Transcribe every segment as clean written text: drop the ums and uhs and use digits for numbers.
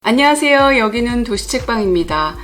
안녕하세요. 여기는 도시책방입니다.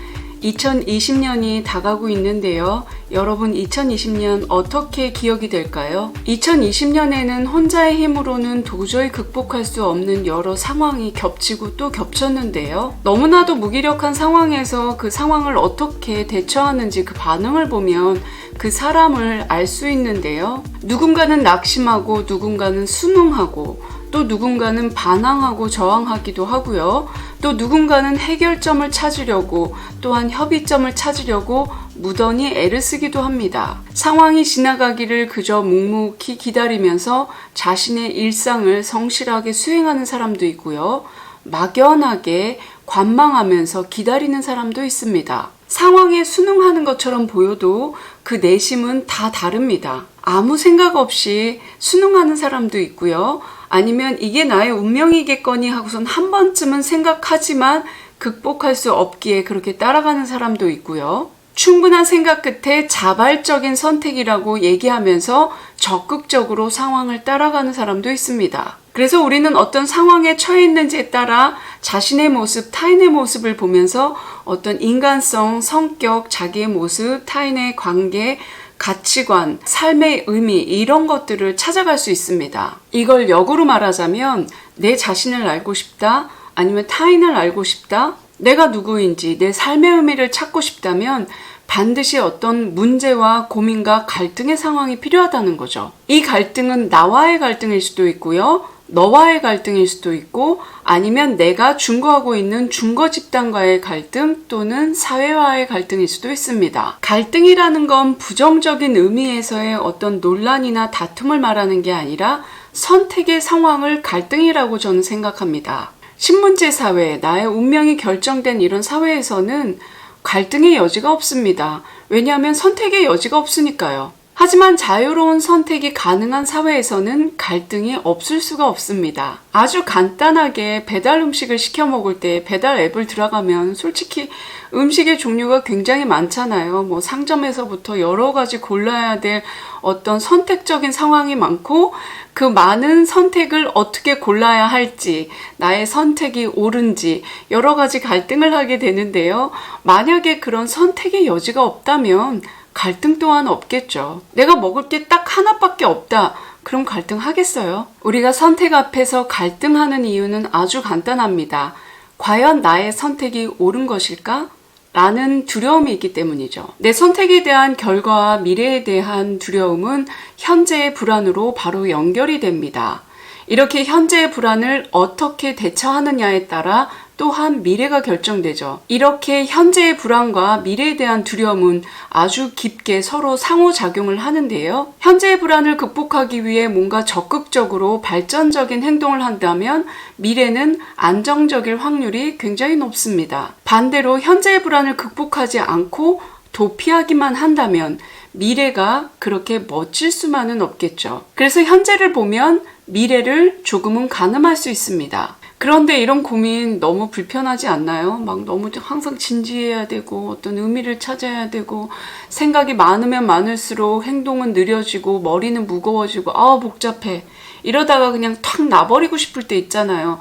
2020년이 다가오고 있는데요. 여러분 2020년 어떻게 기억이 될까요? 2020년에는 혼자의 힘으로는 도저히 극복할 수 없는 여러 상황이 겹치고 또 겹쳤는데요. 너무나도 무기력한 상황에서 그 상황을 어떻게 대처하는지 그 반응을 보면 그 사람을 알 수 있는데요. 누군가는 낙심하고 누군가는 순응하고 또 누군가는 반항하고 저항하기도 하고요. 또 누군가는 해결점을 찾으려고 또한 협의점을 찾으려고 무던히 애를 쓰기도 합니다. 상황이 지나가기를 그저 묵묵히 기다리면서 자신의 일상을 성실하게 수행하는 사람도 있고요. 막연하게 관망하면서 기다리는 사람도 있습니다. 상황에 순응하는 것처럼 보여도 그 내심은 다 다릅니다. 아무 생각 없이 순응하는 사람도 있고요. 아니면 이게 나의 운명이겠거니 하고선 한 번쯤은 생각하지만 극복할 수 없기에 그렇게 따라가는 사람도 있고요. 충분한 생각 끝에 자발적인 선택이라고 얘기하면서 적극적으로 상황을 따라가는 사람도 있습니다. 그래서 우리는 어떤 상황에 처해 있는지에 따라 자신의 모습, 타인의 모습을 보면서 어떤 인간성, 성격, 자기의 모습, 타인의 관계, 가치관, 삶의 의미 이런 것들을 찾아갈 수 있습니다. 이걸 역으로 말하자면 내 자신을 알고 싶다, 아니면 타인을 알고 싶다, 내가 누구인지 내 삶의 의미를 찾고 싶다면 반드시 어떤 문제와 고민과 갈등의 상황이 필요하다는 거죠. 이 갈등은 나와의 갈등일 수도 있고요. 너와의 갈등일 수도 있고 아니면 내가 중거하고 있는 중거 집단과의 갈등 또는 사회와의 갈등일 수도 있습니다. 갈등이라는 건 부정적인 의미에서의 어떤 논란이나 다툼을 말하는 게 아니라 선택의 상황을 갈등이라고 저는 생각합니다. 신문제 사회, 나의 운명이 결정된 이런 사회에서는 갈등의 여지가 없습니다. 왜냐하면 선택의 여지가 없으니까요. 하지만 자유로운 선택이 가능한 사회에서는 갈등이 없을 수가 없습니다. 아주 간단하게 배달 음식을 시켜 먹을 때 배달 앱을 들어가면 솔직히 음식의 종류가 굉장히 많잖아요. 뭐 상점에서부터 여러 가지 골라야 될 어떤 선택적인 상황이 많고 그 많은 선택을 어떻게 골라야 할지, 나의 선택이 옳은지 여러 가지 갈등을 하게 되는데요. 만약에 그런 선택의 여지가 없다면 갈등 또한 없겠죠. 내가 먹을 게 딱 하나밖에 없다. 그럼 갈등하겠어요? 우리가 선택 앞에서 갈등하는 이유는 아주 간단합니다. 과연 나의 선택이 옳은 것일까? 라는 두려움이 있기 때문이죠. 내 선택에 대한 결과와 미래에 대한 두려움은 현재의 불안으로 바로 연결이 됩니다. 이렇게 현재의 불안을 어떻게 대처하느냐에 따라 또한 미래가 결정되죠. 이렇게 현재의 불안과 미래에 대한 두려움은 아주 깊게 서로 상호작용을 하는데요. 현재의 불안을 극복하기 위해 뭔가 적극적으로 발전적인 행동을 한다면 미래는 안정적일 확률이 굉장히 높습니다. 반대로 현재의 불안을 극복하지 않고 도피하기만 한다면 미래가 그렇게 멋질 수만은 없겠죠. 그래서 현재를 보면 미래를 조금은 가늠할 수 있습니다. 그런데 이런 고민 너무 불편하지 않나요? 막 너무 항상 진지해야 되고 어떤 의미를 찾아야 되고 생각이 많으면 많을수록 행동은 느려지고 머리는 무거워지고 복잡해. 이러다가 그냥 탁 나버리고 싶을 때 있잖아요.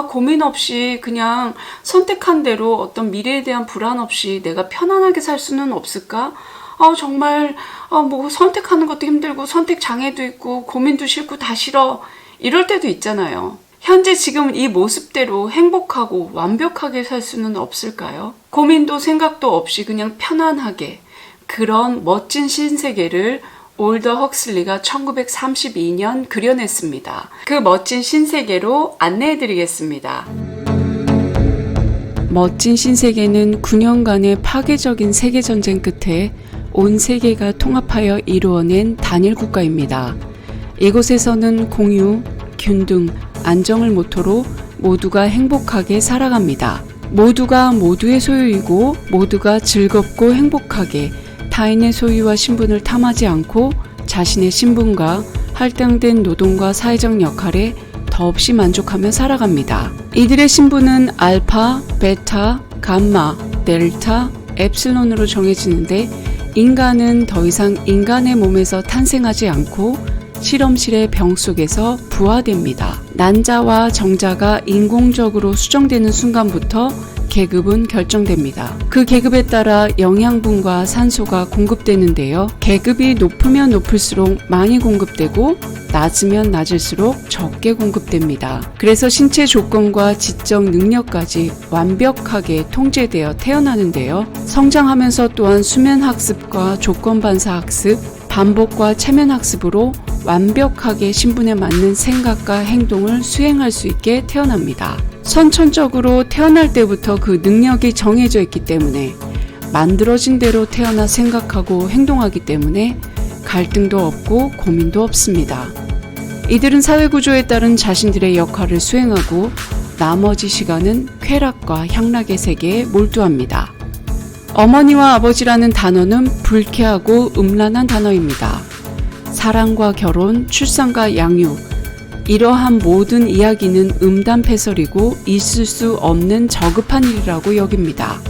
고민 없이 그냥 선택한 대로 어떤 미래에 대한 불안 없이 내가 편안하게 살 수는 없을까? 정말 뭐 선택하는 것도 힘들고 선택 장애도 있고 고민도 싫고 다 싫어. 이럴 때도 있잖아요. 현재 지금 이 모습대로 행복하고 완벽하게 살 수는 없을까요? 고민도 생각도 없이 그냥 편안하게 그런 멋진 신세계를 올더 헉슬리가 1932년 그려냈습니다. 그 멋진 신세계로 안내해드리겠습니다. 멋진 신세계는 9년간의 파괴적인 세계전쟁 끝에 온 세계가 통합하여 이루어낸 단일 국가입니다. 이곳에서는 공유, 균등, 안정을 모토로 모두가 행복하게 살아갑니다. 모두가 모두의 소유이고 모두가 즐겁고 행복하게 타인의 소유와 신분을 탐하지 않고 자신의 신분과 할당된 노동과 사회적 역할에 더없이 만족하며 살아갑니다. 이들의 신분은 알파, 베타, 감마, 델타, 엡실론으로 정해지는데 인간은 더 이상 인간의 몸에서 탄생하지 않고 실험실의 병 속에서 부화됩니다. 난자와 정자가 인공적으로 수정되는 순간부터 계급은 결정됩니다. 그 계급에 따라 영양분과 산소가 공급되는데요. 계급이 높으면 높을수록 많이 공급되고 낮으면 낮을수록 적게 공급됩니다. 그래서 신체 조건과 지적 능력까지 완벽하게 통제되어 태어나는데요. 성장하면서 또한 수면 학습과 조건 반사 학습, 반복과 체면 학습으로 완벽하게 신분에 맞는 생각과 행동을 수행할 수 있게 태어납니다. 선천적으로 태어날 때부터 그 능력이 정해져 있기 때문에 만들어진 대로 태어나 생각하고 행동하기 때문에 갈등도 없고 고민도 없습니다. 이들은 사회구조에 따른 자신들의 역할을 수행하고 나머지 시간은 쾌락과 향락의 세계에 몰두합니다. 어머니와 아버지라는 단어는 불쾌하고 음란한 단어입니다. 사랑과 결혼, 출산과 양육, 이러한 모든 이야기는 음담패설이고 있을 수 없는 저급한 일이라고 여깁니다.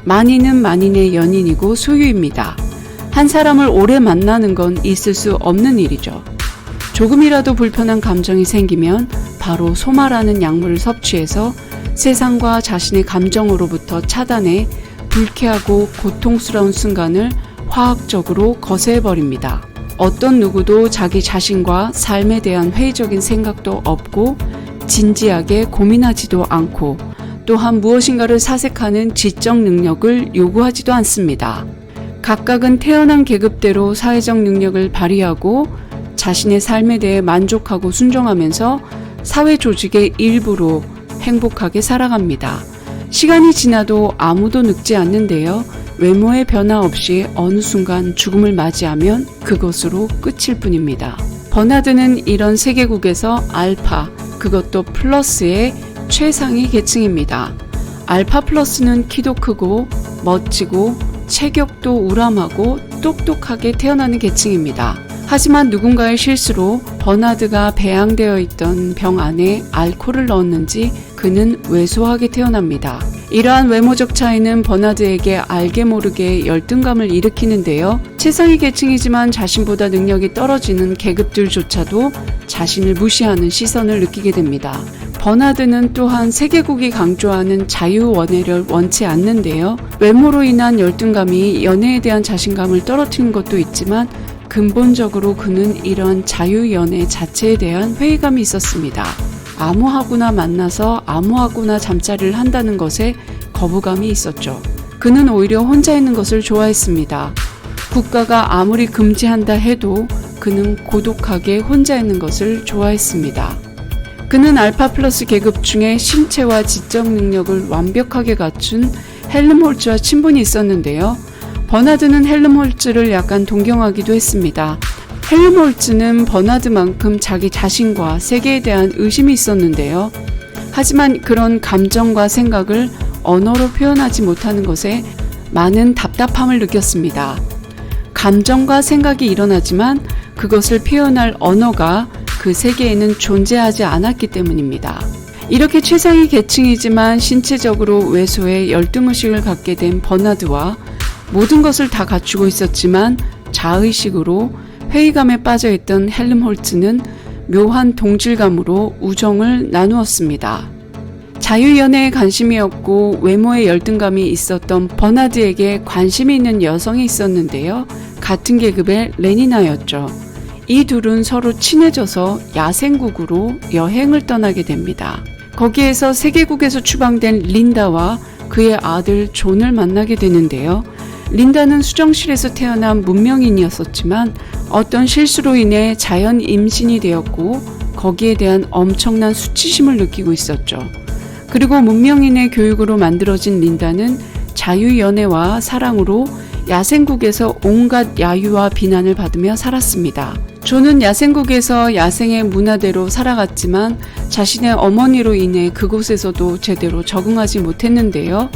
만인은 만인의 연인이고 소유입니다. 한 사람을 오래 만나는 건 있을 수 없는 일이죠. 조금이라도 불편한 감정이 생기면 바로 소마라는 약물을 섭취해서 세상과 자신의 감정으로부터 차단해 불쾌하고 고통스러운 순간을 화학적으로 거세해버립니다. 어떤 누구도 자기 자신과 삶에 대한 회의적인 생각도 없고 진지하게 고민하지도 않고 또한 무엇인가를 사색하는 지적 능력을 요구하지도 않습니다. 각각은 태어난 계급대로 사회적 능력을 발휘하고 자신의 삶에 대해 만족하고 순종하면서 사회 조직의 일부로 행복하게 살아갑니다. 시간이 지나도 아무도 늙지 않는데요. 외모의 변화 없이 어느 순간 죽음을 맞이하면 그것으로 끝일 뿐입니다. 버나드는 이런 세계국에서 알파, 그것도 플러스의 최상위 계층입니다. 알파 플러스는 키도 크고 멋지고 체격도 우람하고 똑똑하게 태어나는 계층입니다. 하지만 누군가의 실수로 버나드가 배양되어 있던 병 안에 알코올을 넣었는지 그는 왜소하게 태어납니다. 이러한 외모적 차이는 버나드에게 알게 모르게 열등감을 일으키는데요. 최상위 계층이지만 자신보다 능력이 떨어지는 계급들조차도 자신을 무시하는 시선을 느끼게 됩니다. 버나드는 또한 세계국이 강조하는 자유원애를 원치 않는데요. 외모로 인한 열등감이 연애에 대한 자신감을 떨어뜨리는 것도 있지만 근본적으로 그는 이런 자유연애 자체에 대한 회의감이 있었습니다. 아무하고나 만나서 아무하고나 잠자리를 한다는 것에 거부감이 있었죠. 그는 오히려 혼자 있는 것을 좋아했습니다. 국가가 아무리 금지한다 해도 그는 고독하게 혼자 있는 것을 좋아했습니다. 그는 알파 플러스 계급 중에 신체와 지적 능력을 완벽하게 갖춘 헬름홀츠와 친분이 있었는데요. 버나드는 헬름홀츠를 약간 동경하기도 했습니다. 헬름홀츠는 버나드만큼 자기 자신과 세계에 대한 의심이 있었는데요. 하지만 그런 감정과 생각을 언어로 표현하지 못하는 것에 많은 답답함을 느꼈습니다. 감정과 생각이 일어나지만 그것을 표현할 언어가 그 세계에는 존재하지 않았기 때문입니다. 이렇게 최상위 계층이지만 신체적으로 왜소해 열등의식을 갖게 된 버나드와 모든 것을 다 갖추고 있었지만 자의식으로 회의감에 빠져있던 헬름홀츠는 묘한 동질감으로 우정을 나누었습니다. 자유연애에 관심이었고 외모에 열등감이 있었던 버나드에게 관심이 있는 여성이 있었는데요. 같은 계급의 레니나였죠. 이 둘은 서로 친해져서 야생국으로 여행을 떠나게 됩니다. 거기에서 세계국에서 추방된 린다와 그의 아들 존을 만나게 되는데요. 린다는 수정실에서 태어난 문명인이었었지만 어떤 실수로 인해 자연 임신이 되었고 거기에 대한 엄청난 수치심을 느끼고 있었죠. 그리고 문명인의 교육으로 만들어진 린다는 자유연애와 사랑으로 야생국에서 온갖 야유와 비난을 받으며 살았습니다. 존은 야생국에서 야생의 문화대로 살아갔지만 자신의 어머니로 인해 그곳에서도 제대로 적응하지 못했는데요.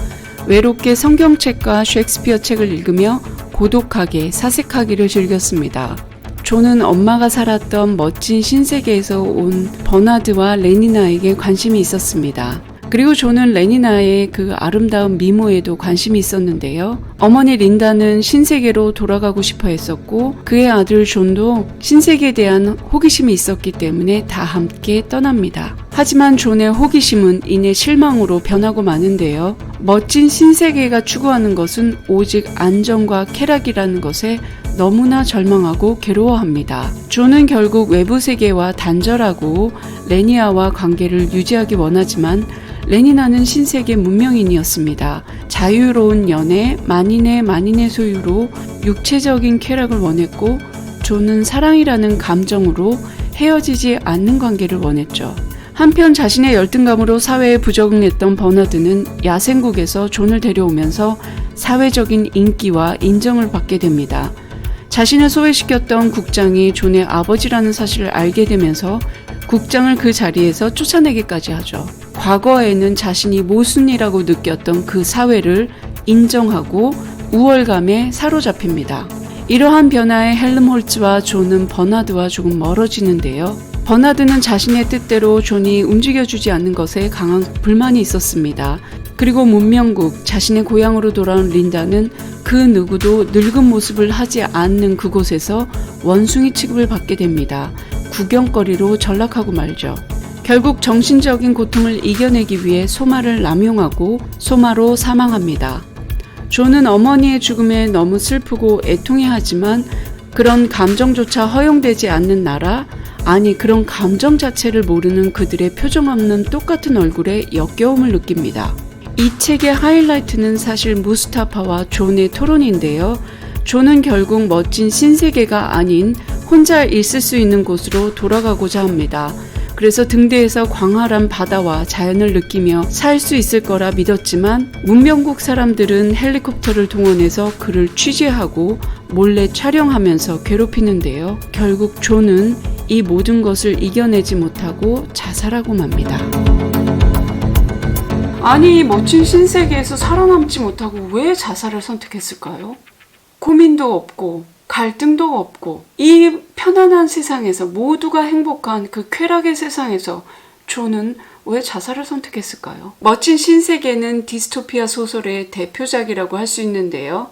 외롭게 성경책과 셰익스피어 책을 읽으며 고독하게 사색하기를 즐겼습니다. 존은 엄마가 살았던 멋진 신세계에서 온 버나드와 레니나에게 관심이 있었습니다. 그리고 존은 레니나의 그 아름다운 미모에도 관심이 있었는데요. 어머니 린다는 신세계로 돌아가고 싶어 했었고 그의 아들 존도 신세계에 대한 호기심이 있었기 때문에 다 함께 떠납니다. 하지만 존의 호기심은 이내 실망으로 변하고 마는데요. 멋진 신세계가 추구하는 것은 오직 안정과 쾌락이라는 것에 너무나 절망하고 괴로워합니다. 존은 결국 외부 세계와 단절하고 레니아와 관계를 유지하기 원하지만 레니나는 신세계 문명인이었습니다. 자유로운 연애, 만인의 소유로 육체적인 쾌락을 원했고 존은 사랑이라는 감정으로 헤어지지 않는 관계를 원했죠. 한편 자신의 열등감으로 사회에 부적응했던 버나드는 야생국에서 존을 데려오면서 사회적인 인기와 인정을 받게 됩니다. 자신을 소외시켰던 국장이 존의 아버지라는 사실을 알게 되면서 국장을 그 자리에서 쫓아내기까지 하죠. 과거에는 자신이 모순이라고 느꼈던 그 사회를 인정하고 우월감에 사로잡힙니다. 이러한 변화에 헬름홀츠와 존은 버나드와 조금 멀어지는데요. 버나드는 자신의 뜻대로 존이 움직여주지 않는 것에 강한 불만이 있었습니다. 그리고 문명국, 자신의 고향으로 돌아온 린다는 그 누구도 늙은 모습을 하지 않는 그곳에서 원숭이 취급을 받게 됩니다. 구경거리로 전락하고 말죠. 결국 정신적인 고통을 이겨내기 위해 소마를 남용하고 소마로 사망합니다. 존은 어머니의 죽음에 너무 슬프고 애통해하지만 그런 감정조차 허용되지 않는 나라, 아니 그런 감정 자체를 모르는 그들의 표정 없는 똑같은 얼굴에 역겨움을 느낍니다. 이 책의 하이라이트는 사실 무스타파와 존의 토론인데요. 존은 결국 멋진 신세계가 아닌 혼자 있을 수 있는 곳으로 돌아가고자 합니다. 그래서 등대에서 광활한 바다와 자연을 느끼며 살 수 있을 거라 믿었지만 문명국 사람들은 헬리콥터를 동원해서 그를 취재하고 몰래 촬영하면서 괴롭히는데요. 결국 존은 이 모든 것을 이겨내지 못하고 자살하고 맙니다. 아니, 이 멋진 신세계에서 살아남지 못하고 왜 자살을 선택했을까요? 고민도 없고 갈등도 없고 이 편안한 세상에서 모두가 행복한 그 쾌락의 세상에서 존은 왜 자살을 선택했을까요? 멋진 신세계는 디스토피아 소설의 대표작이라고 할 수 있는데요.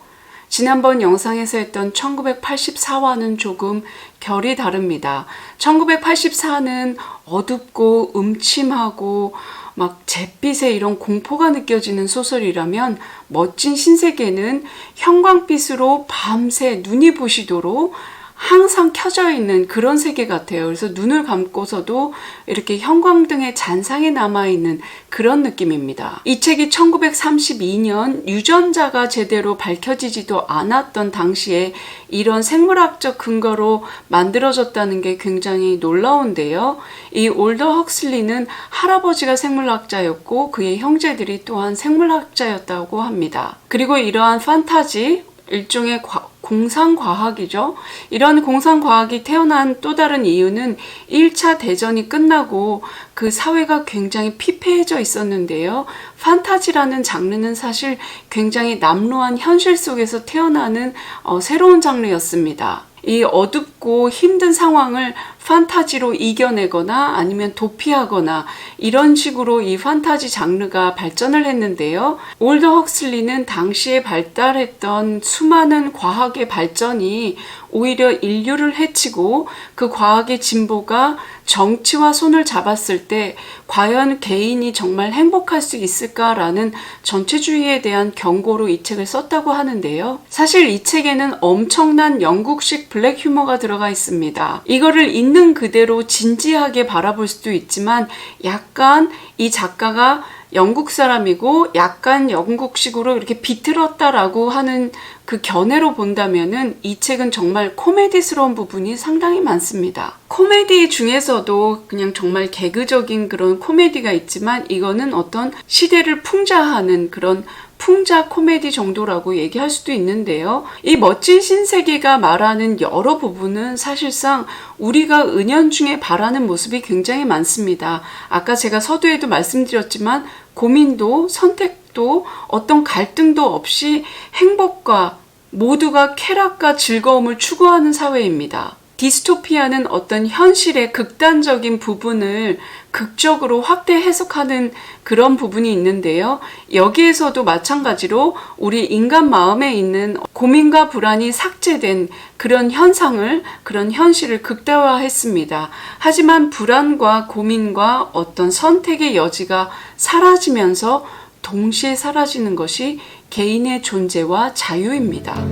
지난번 영상에서 했던 1984와는 조금 결이 다릅니다. 1984는 어둡고 음침하고 막 잿빛의 이런 공포가 느껴지는 소설이라면 멋진 신세계는 형광빛으로 밤새 눈이 부시도록 항상 켜져 있는 그런 세계 같아요. 그래서 눈을 감고서도 이렇게 형광등의 잔상이 남아있는 그런 느낌입니다. 이 책이 1932년 유전자가 제대로 밝혀지지도 않았던 당시에 이런 생물학적 근거로 만들어졌다는 게 굉장히 놀라운데요. 이 올더 헉슬리는 할아버지가 생물학자였고 그의 형제들이 또한 생물학자였다고 합니다. 그리고 이러한 판타지, 일종의 공상과학이죠. 이런 공상과학이 태어난 또 다른 이유는 1차 대전이 끝나고 그 사회가 굉장히 피폐해져 있었는데요. 판타지라는 장르는 사실 굉장히 남루한 현실 속에서 태어나는 새로운 장르였습니다. 이 어둡고 힘든 상황을 판타지로 이겨내거나 아니면 도피하거나 이런 식으로 이 판타지 장르가 발전을 했는데요. 올더 헉슬리는 당시에 발달했던 수많은 과학의 발전이 오히려 인류를 해치고 그 과학의 진보가 정치와 손을 잡았을 때 과연 개인이 정말 행복할 수 있을까라는 전체주의에 대한 경고로 이 책을 썼다고 하는데요. 사실 이 책에는 엄청난 영국식 블랙 휴머가 들어가 있습니다. 이거를 있는 그대로 진지하게 바라볼 수도 있지만 약간 이 작가가 영국 사람이고 약간 영국식으로 이렇게 비틀었다라고 하는 그 견해로 본다면은 이 책은 정말 코미디스러운 부분이 상당히 많습니다. 코미디 중에서도 그냥 정말 개그적인 그런 코미디가 있지만 이거는 어떤 시대를 풍자하는 그런 풍자 코미디 정도라고 얘기할 수도 있는데요. 이 멋진 신세계가 말하는 여러 부분은 사실상 우리가 은연중에 바라는 모습이 굉장히 많습니다. 아까 제가 서두에도 말씀드렸지만 고민도 선택도 어떤 갈등도 없이 행복과 모두가 쾌락과 즐거움을 추구하는 사회입니다. 디스토피아는 어떤 현실의 극단적인 부분을 극적으로 확대 해석하는 그런 부분이 있는데요. 여기에서도 마찬가지로 우리 인간 마음에 있는 고민과 불안이 삭제된 그런 현상을, 그런 현실을 극대화했습니다. 하지만 불안과 고민과 어떤 선택의 여지가 사라지면서 동시에 사라지는 것이 개인의 존재와 자유입니다.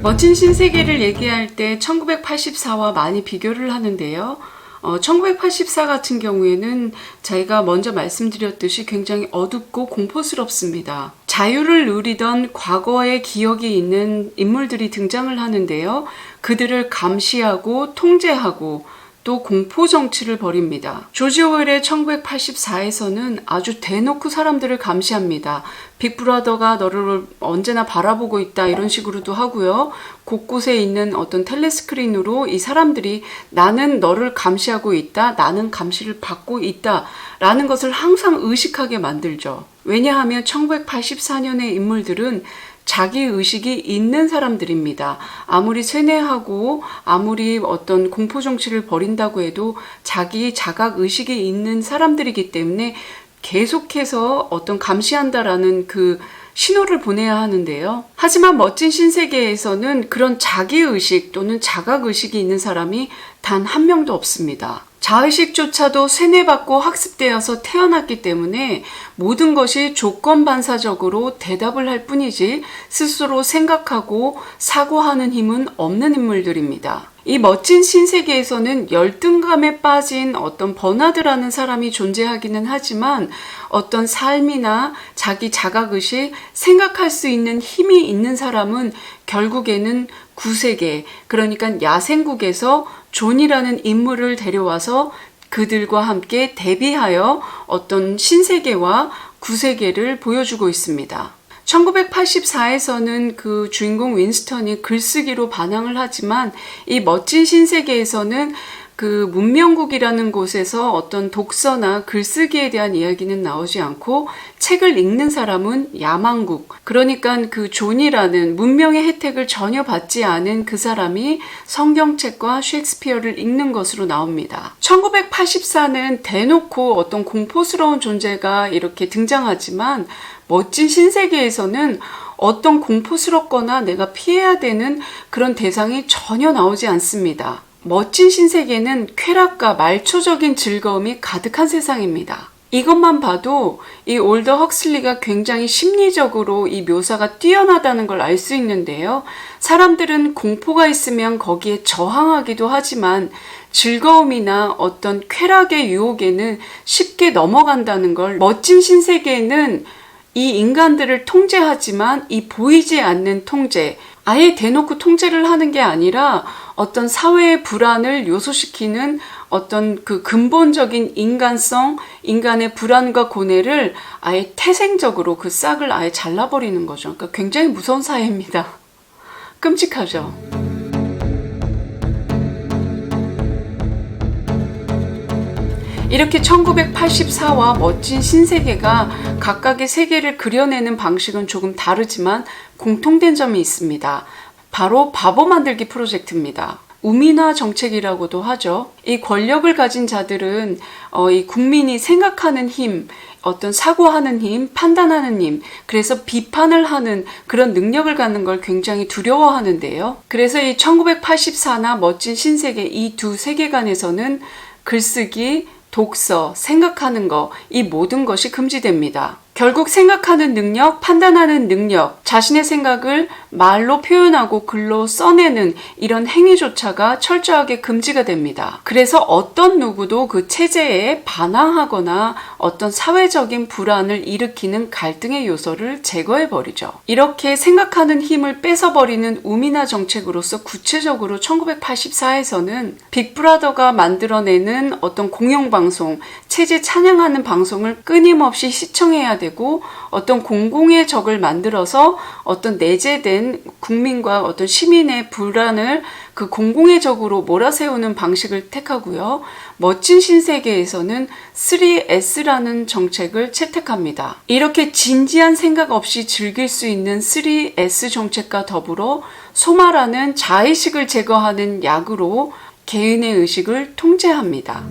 멋진 신세계를 얘기할 때 1984와 많이 비교를 하는데요. 1984 같은 경우에는 저희가 먼저 말씀드렸듯이 굉장히 어둡고 공포스럽습니다. 자유를 누리던 과거의 기억이 있는 인물들이 등장을 하는데요. 그들을 감시하고 통제하고 또 공포 정치를 벌입니다. 조지 오웰의 1984에서는 아주 대놓고 사람들을 감시합니다. 빅브라더가 너를 언제나 바라보고 있다 이런 식으로도 하고요. 곳곳에 있는 어떤 텔레스크린으로 이 사람들이 나는 너를 감시하고 있다, 나는 감시를 받고 있다 라는 것을 항상 의식하게 만들죠. 왜냐하면 1984년의 인물들은 자기의식이 있는 사람들입니다. 아무리 세뇌하고 아무리 어떤 공포 정치를 벌인다고 해도 자기 자각의식이 있는 사람들이기 때문에 계속해서 어떤 감시한다라는 그 신호를 보내야 하는데요. 하지만 멋진 신세계에서는 그런 자기의식 또는 자각의식이 있는 사람이 단 한 명도 없습니다. 자의식조차도 세뇌받고 학습되어서 태어났기 때문에 모든 것이 조건반사적으로 대답을 할 뿐이지 스스로 생각하고 사고하는 힘은 없는 인물들입니다. 이 멋진 신세계에서는 열등감에 빠진 어떤 버나드라는 사람이 존재하기는 하지만 어떤 삶이나 자기 자각의식, 생각할 수 있는 힘이 있는 사람은 결국에는 구세계, 그러니까 야생국에서 존이라는 인물을 데려와서 그들과 함께 대비하여 어떤 신세계와 구세계를 보여주고 있습니다. 1984에서는 그 주인공 윈스턴이 글쓰기로 반항을 하지만 이 멋진 신세계에서는 그 문명국이라는 곳에서 어떤 독서나 글쓰기에 대한 이야기는 나오지 않고 책을 읽는 사람은 야망국, 그러니까 그 존이라는 문명의 혜택을 전혀 받지 않은 그 사람이 성경책과 셰익스피어를 읽는 것으로 나옵니다. 1984는 대놓고 어떤 공포스러운 존재가 이렇게 등장하지만 멋진 신세계에서는 어떤 공포스럽거나 내가 피해야 되는 그런 대상이 전혀 나오지 않습니다. 멋진 신세계는 쾌락과 말초적인 즐거움이 가득한 세상입니다. 이것만 봐도 이 올더 헉슬리가 굉장히 심리적으로 이 묘사가 뛰어나다는 걸 알 수 있는데요. 사람들은 공포가 있으면 거기에 저항하기도 하지만 즐거움이나 어떤 쾌락의 유혹에는 쉽게 넘어간다는 걸 멋진 신세계는 이 인간들을 통제하지만 이 보이지 않는 통제, 아예 대놓고 통제를 하는 게 아니라 어떤 사회의 불안을 요소시키는 어떤 그 근본적인 인간성, 인간의 불안과 고뇌를 아예 태생적으로 그 싹을 아예 잘라버리는 거죠. 그러니까 굉장히 무서운 사회입니다. 끔찍하죠. 이렇게 1984와 멋진 신세계가 각각의 세계를 그려내는 방식은 조금 다르지만 공통된 점이 있습니다. 바로 바보 만들기 프로젝트입니다. 우민화 정책이라고도 하죠. 이 권력을 가진 자들은 이 국민이 생각하는 힘, 어떤 사고하는 힘, 판단하는 힘, 그래서 비판을 하는 그런 능력을 갖는 걸 굉장히 두려워하는데요. 그래서 이 1984나 멋진 신세계 이 두 세계관에서는 글쓰기, 독서, 생각하는 거, 이 모든 것이 금지됩니다. 결국 생각하는 능력, 판단하는 능력, 자신의 생각을 말로 표현하고 글로 써내는 이런 행위조차가 철저하게 금지가 됩니다. 그래서 어떤 누구도 그 체제에 반항하거나 어떤 사회적인 불안을 일으키는 갈등의 요소를 제거해버리죠. 이렇게 생각하는 힘을 뺏어버리는 우민화 정책으로서 구체적으로 1984에서는 빅브라더가 만들어내는 어떤 공영방송, 체제 찬양하는 방송을 끊임없이 시청해야 되고 어떤 공공의 적을 만들어서 어떤 내재된 된 국민과 어떤 시민의 불안을 그 공공의적으로 몰아세우는 방식을 택하고요. 멋진 신세계에서는 3S라는 정책을 채택합니다. 이렇게 진지한 생각 없이 즐길 수 있는 3S 정책과 더불어 소마라는 자의식을 제거하는 약으로 개인의 의식을 통제합니다.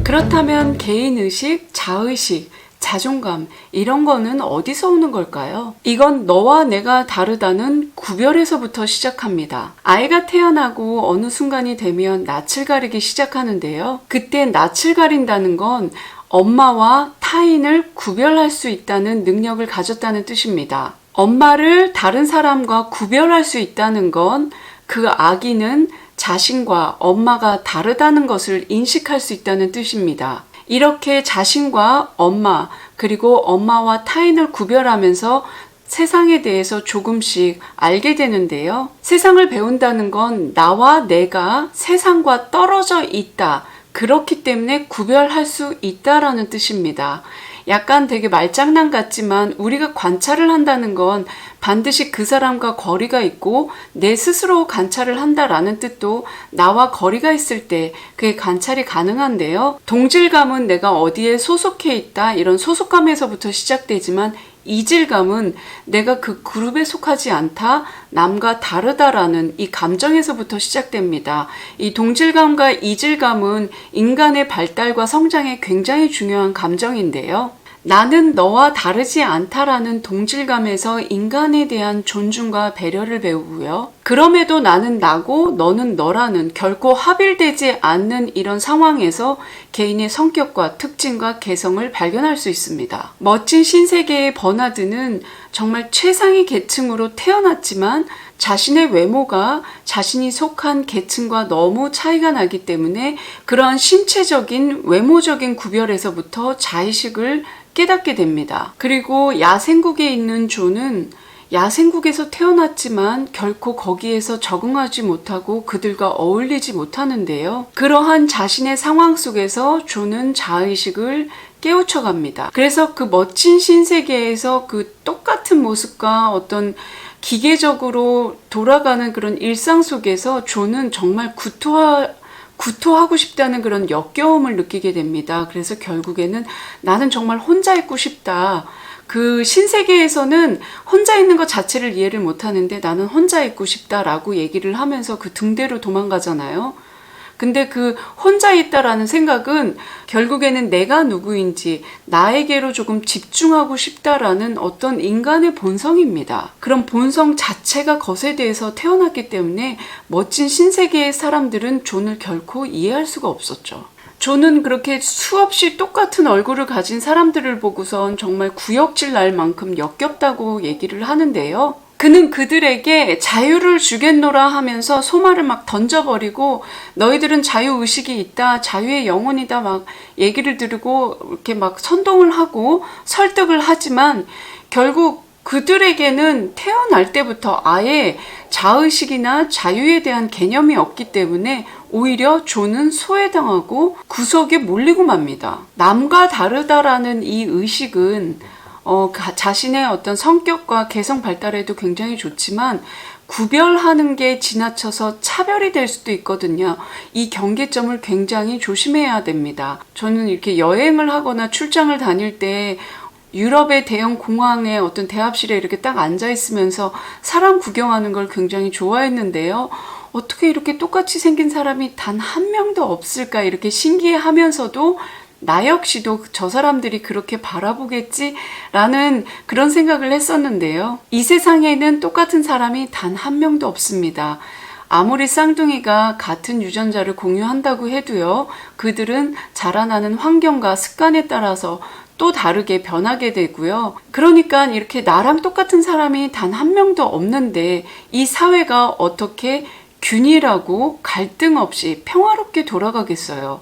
그렇다면 개인의식, 자의식, 자존감 이런 거는 어디서 오는 걸까요? 이건 너와 내가 다르다는 구별에서부터 시작합니다. 아이가 태어나고 어느 순간이 되면 낯을 가리기 시작하는데요. 그때 낯을 가린다는 건 엄마와 타인을 구별할 수 있다는 능력을 가졌다는 뜻입니다. 엄마를 다른 사람과 구별할 수 있다는 건 그 아기는 자신과 엄마가 다르다는 것을 인식할 수 있다는 뜻입니다. 이렇게 자신과 엄마, 그리고 엄마와 타인을 구별하면서 세상에 대해서 조금씩 알게 되는데요. 세상을 배운다는 건 나와 내가 세상과 떨어져 있다. 그렇기 때문에 구별할 수 있다라는 뜻입니다. 약간 되게 말장난 같지만 우리가 관찰을 한다는 건 반드시 그 사람과 거리가 있고 내 스스로 관찰을 한다라는 뜻도 나와 거리가 있을 때 그게 관찰이 가능한데요. 동질감은 내가 어디에 소속해 있다 이런 소속감에서부터 시작되지만 이질감은 내가 그 그룹에 속하지 않다, 남과 다르다라는 이 감정에서부터 시작됩니다. 이 동질감과 이질감은 인간의 발달과 성장에 굉장히 중요한 감정인데요. 나는 너와 다르지 않다라는 동질감에서 인간에 대한 존중과 배려를 배우고요. 그럼에도 나는 나고 너는 너라는 결코 합일되지 않는 이런 상황에서 개인의 성격과 특징과 개성을 발견할 수 있습니다. 멋진 신세계의 버나드는 정말 최상위 계층으로 태어났지만 자신의 외모가 자신이 속한 계층과 너무 차이가 나기 때문에 그러한 신체적인 외모적인 구별에서부터 자의식을 깨닫게 됩니다. 그리고 야생국에 있는 존은 야생국에서 태어났지만 결코 거기에서 적응하지 못하고 그들과 어울리지 못하는데요. 그러한 자신의 상황 속에서 존은 자의식을 깨우쳐갑니다. 그래서 그 멋진 신세계에서 그 똑같은 모습과 어떤 기계적으로 돌아가는 그런 일상 속에서 존은 정말 구토하고 싶다는 그런 역겨움을 느끼게 됩니다. 그래서 결국에는 나는 정말 혼자 있고 싶다. 그 신세계에서는 혼자 있는 것 자체를 이해를 못하는데 나는 혼자 있고 싶다라고 얘기를 하면서 그 등대로 도망가잖아요. 근데 그 혼자 있다라는 생각은 결국에는 내가 누구인지 나에게로 조금 집중하고 싶다라는 어떤 인간의 본성입니다. 그런 본성 자체가 거세대에서 태어났기 때문에 멋진 신세계의 사람들은 존을 결코 이해할 수가 없었죠. 존은 그렇게 수없이 똑같은 얼굴을 가진 사람들을 보고선 정말 구역질 날 만큼 역겹다고 얘기를 하는데요. 그는 그들에게 자유를 주겠노라 하면서 소마를 막 던져버리고 너희들은 자유의식이 있다, 자유의 영혼이다 막 얘기를 들고 이렇게 막 선동을 하고 설득을 하지만 결국 그들에게는 태어날 때부터 아예 자의식이나 자유에 대한 개념이 없기 때문에 오히려 존은 소외당하고 구석에 몰리고 맙니다. 남과 다르다라는 이 의식은 자신의 어떤 성격과 개성 발달에도 굉장히 좋지만 구별하는 게 지나쳐서 차별이 될 수도 있거든요. 이 경계점을 굉장히 조심해야 됩니다. 저는 이렇게 여행을 하거나 출장을 다닐 때 유럽의 대형 공항의 어떤 대합실에 이렇게 딱 앉아 있으면서 사람 구경하는 걸 굉장히 좋아했는데요. 어떻게 이렇게 똑같이 생긴 사람이 단 한 명도 없을까 이렇게 신기해하면서도 나 역시도 저 사람들이 그렇게 바라보겠지라는 그런 생각을 했었는데요. 이 세상에는 똑같은 사람이 단 한 명도 없습니다. 아무리 쌍둥이가 같은 유전자를 공유한다고 해도요. 그들은 자라나는 환경과 습관에 따라서 또 다르게 변하게 되고요. 그러니까 이렇게 나랑 똑같은 사람이 단 한 명도 없는데 이 사회가 어떻게 균일하고 갈등 없이 평화롭게 돌아가겠어요.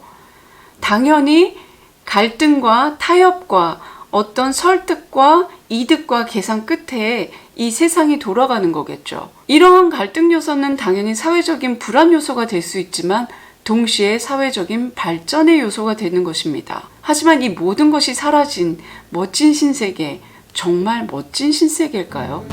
당연히 갈등과 타협과 어떤 설득과 이득과 계산 끝에 이 세상이 돌아가는 거겠죠. 이러한 갈등 요소는 당연히 사회적인 불안 요소가 될 수 있지만 동시에 사회적인 발전의 요소가 되는 것입니다. 하지만 이 모든 것이 사라진 멋진 신세계, 정말 멋진 신세계일까요?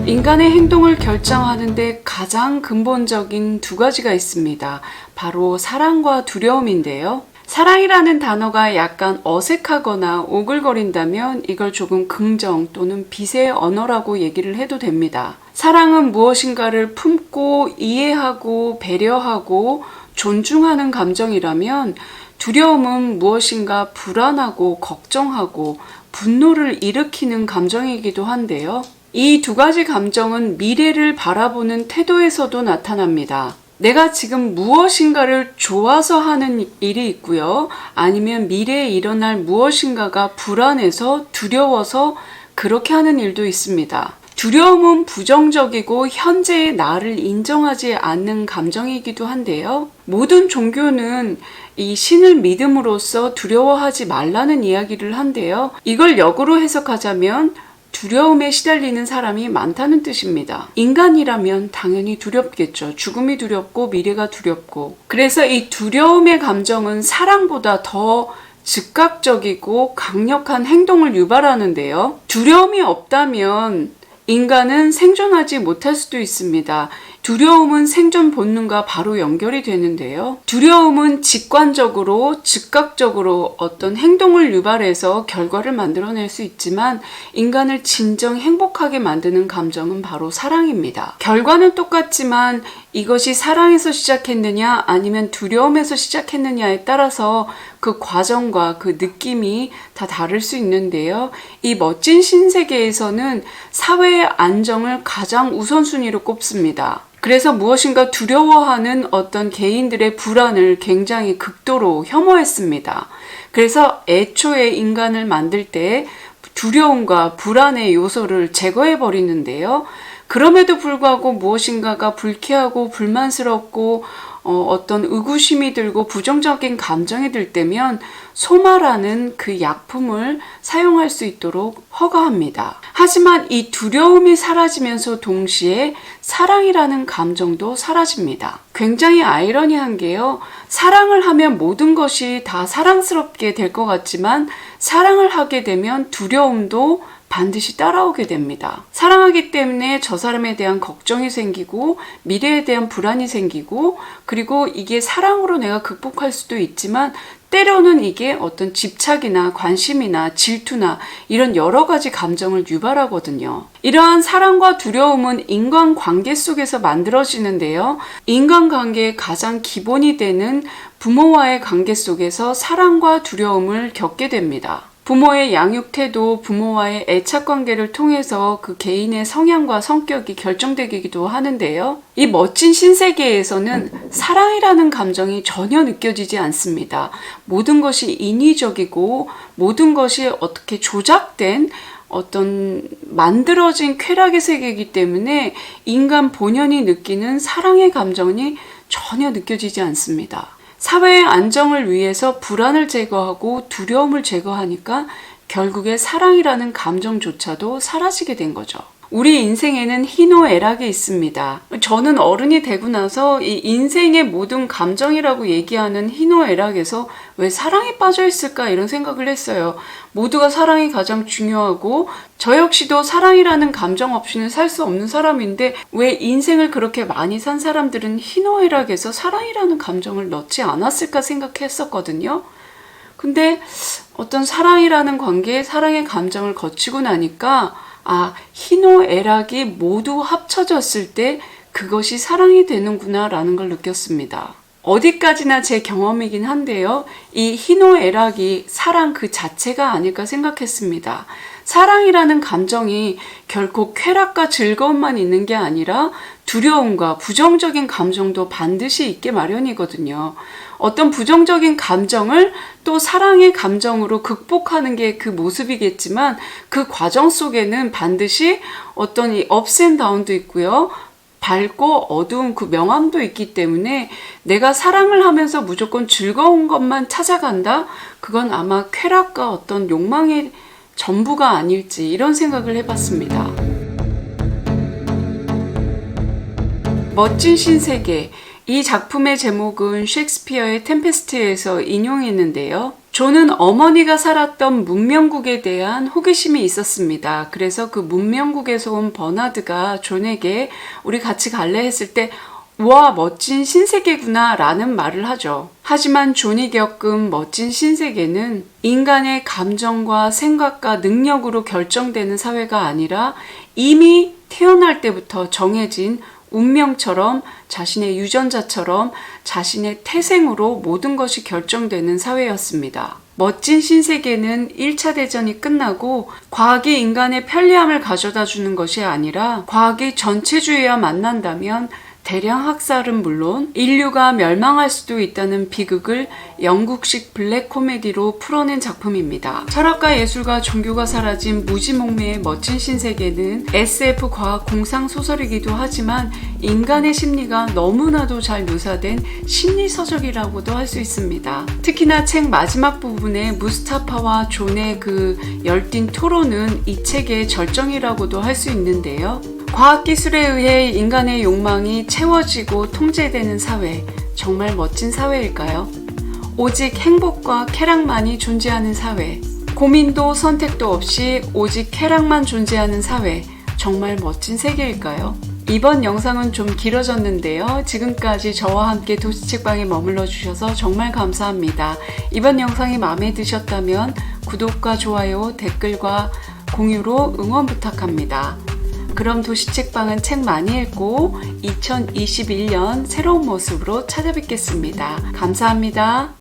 인간의 행동을 결정하는데 가장 근본적인 두 가지가 있습니다. 바로 사랑과 두려움인데요. 사랑이라는 단어가 약간 어색하거나 오글거린다면 이걸 조금 긍정 또는 빛의 언어라고 얘기를 해도 됩니다. 사랑은 무엇인가를 품고 이해하고 배려하고 존중하는 감정이라면 두려움은 무엇인가 불안하고 걱정하고 분노를 일으키는 감정이기도 한데요. 이 두 가지 감정은 미래를 바라보는 태도에서도 나타납니다. 내가 지금 무엇인가를 좋아서 하는 일이 있고요. 아니면 미래에 일어날 무엇인가가 불안해서 두려워서 그렇게 하는 일도 있습니다. 두려움은 부정적이고 현재의 나를 인정하지 않는 감정이기도 한데요. 모든 종교는 이 신을 믿음으로써 두려워하지 말라는 이야기를 한데요. 이걸 역으로 해석하자면 두려움에 시달리는 사람이 많다는 뜻입니다. 인간이라면 당연히 두렵겠죠. 죽음이 두렵고 미래가 두렵고. 그래서 이 두려움의 감정은 사랑보다 더 즉각적이고 강력한 행동을 유발하는데요. 두려움이 없다면 인간은 생존하지 못할 수도 있습니다. 두려움은 생존 본능과 바로 연결이 되는데요. 두려움은 직관적으로, 즉각적으로 어떤 행동을 유발해서 결과를 만들어낼 수 있지만 인간을 진정 행복하게 만드는 감정은 바로 사랑입니다. 결과는 똑같지만 이것이 사랑에서 시작했느냐 아니면 두려움에서 시작했느냐에 따라서 그 과정과 그 느낌이 다 다를 수 있는데요. 이 멋진 신세계에서는 사회의 안정을 가장 우선순위로 꼽습니다. 그래서 무엇인가 두려워하는 어떤 개인들의 불안을 굉장히 극도로 혐오했습니다. 그래서 애초에 인간을 만들 때 두려움과 불안의 요소를 제거해 버리는데요. 그럼에도 불구하고 무엇인가가 불쾌하고 불만스럽고 어떤 의구심이 들고 부정적인 감정이 들 때면 소마라는 그 약품을 사용할 수 있도록 허가합니다. 하지만 이 두려움이 사라지면서 동시에 사랑이라는 감정도 사라집니다. 굉장히 아이러니한 게요. 사랑을 하면 모든 것이 다 사랑스럽게 될 것 같지만 사랑을 하게 되면 두려움도 반드시 따라오게 됩니다. 사랑하기 때문에 저 사람에 대한 걱정이 생기고 미래에 대한 불안이 생기고 그리고 이게 사랑으로 내가 극복할 수도 있지만 때로는 이게 어떤 집착이나 관심이나 질투나 이런 여러 가지 감정을 유발하거든요. 이러한 사랑과 두려움은 인간관계 속에서 만들어지는데요. 인간관계의 가장 기본이 되는 부모와의 관계 속에서 사랑과 두려움을 겪게 됩니다. 부모의 양육 태도, 부모와의 애착 관계를 통해서 그 개인의 성향과 성격이 결정되기도 하는데요. 이 멋진 신세계에서는 사랑이라는 감정이 전혀 느껴지지 않습니다. 모든 것이 인위적이고 모든 것이 어떻게 조작된 어떤 만들어진 쾌락의 세계이기 때문에 인간 본연이 느끼는 사랑의 감정이 전혀 느껴지지 않습니다. 사회의 안정을 위해서 불안을 제거하고 두려움을 제거하니까 결국에 사랑이라는 감정조차도 사라지게 된 거죠. 우리 인생에는 희노애락이 있습니다. 저는 어른이 되고 나서 이 인생의 모든 감정이라고 얘기하는 희노애락에서 왜 사랑이 빠져 있을까 이런 생각을 했어요. 모두가 사랑이 가장 중요하고 저 역시도 사랑이라는 감정 없이는 살 수 없는 사람인데 왜 인생을 그렇게 많이 산 사람들은 희노애락에서 사랑이라는 감정을 넣지 않았을까 생각했었거든요. 근데 어떤 사랑이라는 관계에 사랑의 감정을 거치고 나니까 희노애락이 모두 합쳐졌을 때 그것이 사랑이 되는구나 라는 걸 느꼈습니다. 어디까지나 제 경험이긴 한데요. 이 희노애락이 사랑 그 자체가 아닐까 생각했습니다. 사랑이라는 감정이 결코 쾌락과 즐거움만 있는 게 아니라 두려움과 부정적인 감정도 반드시 있게 마련이거든요. 어떤 부정적인 감정을 또 사랑의 감정으로 극복하는 게 그 모습이겠지만 그 과정 속에는 반드시 어떤 이 업스 앤 다운도 있고요. 밝고 어두운 그 명암도 있기 때문에 내가 사랑을 하면서 무조건 즐거운 것만 찾아간다? 그건 아마 쾌락과 어떤 욕망의 전부가 아닐지 이런 생각을 해봤습니다. 멋진 신세계. 이 작품의 제목은 셰익스피어의 템페스트에서 인용했는데요. 존은 어머니가 살았던 문명국에 대한 호기심이 있었습니다. 그래서 그 문명국에서 온 버나드가 존에게 우리 같이 갈래 했을 때 와, 멋진 신세계구나 라는 말을 하죠. 하지만 존이 겪은 멋진 신세계는 인간의 감정과 생각과 능력으로 결정되는 사회가 아니라 이미 태어날 때부터 정해진 운명처럼 자신의 유전자처럼 자신의 태생으로 모든 것이 결정되는 사회였습니다. 멋진 신세계는 1차 대전이 끝나고 과학이 인간의 편리함을 가져다 주는 것이 아니라 과학이 전체주의와 만난다면 대량 학살은 물론 인류가 멸망할 수도 있다는 비극을 영국식 블랙 코미디로 풀어낸 작품입니다. 철학과 예술과 종교가 사라진 무지몽매의 멋진 신세계는 SF 과학 공상 소설이기도 하지만 인간의 심리가 너무나도 잘 묘사된 심리서적이라고도 할 수 있습니다. 특히나 책 마지막 부분에 무스타파와 존의 그 열띤 토론은 이 책의 절정이라고도 할 수 있는데요. 과학기술에 의해 인간의 욕망이 채워지고 통제되는 사회, 정말 멋진 사회일까요? 오직 행복과 쾌락만이 존재하는 사회, 고민도 선택도 없이 오직 쾌락만 존재하는 사회, 정말 멋진 세계일까요? 이번 영상은 좀 길어졌는데요. 지금까지 저와 함께 도시책방에 머물러 주셔서 정말 감사합니다. 이번 영상이 마음에 드셨다면 구독과 좋아요, 댓글과 공유로 응원 부탁합니다. 그럼 도시책방은 책 많이 읽고 2021년 새로운 모습으로 찾아뵙겠습니다. 감사합니다.